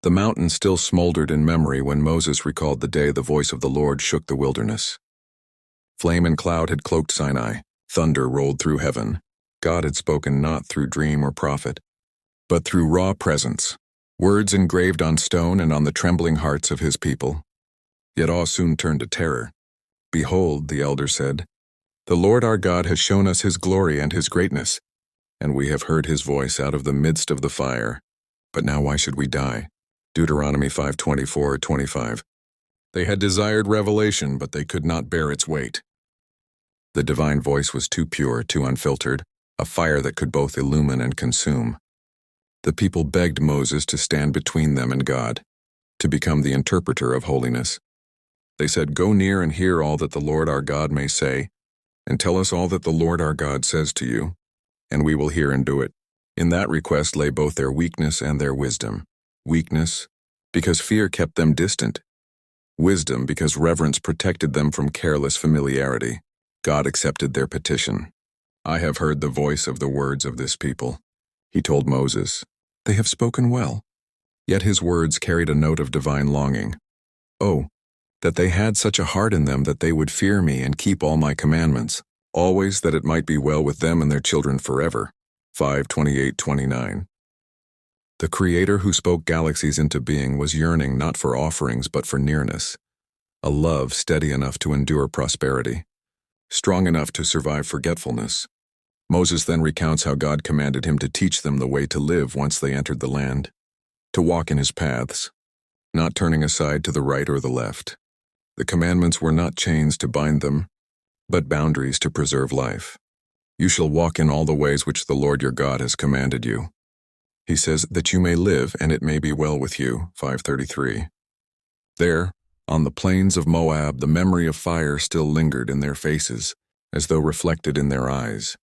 The mountain still smoldered in memory when Moses recalled the day the voice of the Lord shook the wilderness. Flame and cloud had cloaked Sinai, thunder rolled through heaven. God had spoken not through dream or prophet, but through raw presence, words engraved on stone and on the trembling hearts of his people. Yet awe soon turned to terror. Behold, the elder said, the Lord our God has shown us his glory and his greatness, and we have heard his voice out of the midst of the fire. But now why should we die? Deuteronomy 5:24-25. They had desired revelation, but they could not bear its weight. The divine voice was too pure, too unfiltered, a fire that could both illumine and consume. The people begged Moses to stand between them and God, to become the interpreter of holiness. They said, go near and hear all that the Lord our God may say, and tell us all that the Lord our God says to you, and we will hear and do it. In that request lay both their weakness and their wisdom. Weakness, because fear kept them distant. Wisdom, because reverence protected them from careless familiarity. God accepted their petition. I have heard the voice of the words of this people. He told Moses, they have spoken well. Yet his words carried a note of divine longing. Oh, that they had such a heart in them that they would fear me and keep all my commandments, always that it might be well with them and their children forever. 5:28-29. The Creator who spoke galaxies into being was yearning not for offerings but for nearness, a love steady enough to endure prosperity, strong enough to survive forgetfulness. Moses then recounts how God commanded him to teach them the way to live once they entered the land, to walk in his paths, not turning aside to the right or the left. The commandments were not chains to bind them, but boundaries to preserve life. You shall walk in all the ways which the Lord your God has commanded you. He says that you may live and it may be well with you. 5:33. There, on the plains of Moab, the memory of fire still lingered in their faces, as though reflected in their eyes.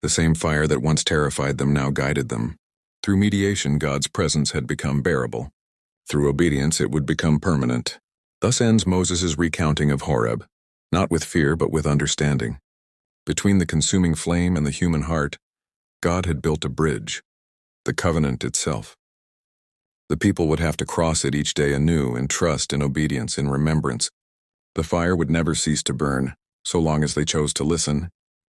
The same fire that once terrified them now guided them. Through mediation, God's presence had become bearable. Through obedience, it would become permanent. Thus ends Moses' recounting of Horeb, not with fear but with understanding. Between the consuming flame and the human heart, God had built a bridge, the covenant itself. The people would have to cross it each day anew in trust, in obedience, in remembrance. The fire would never cease to burn, so long as they chose to listen,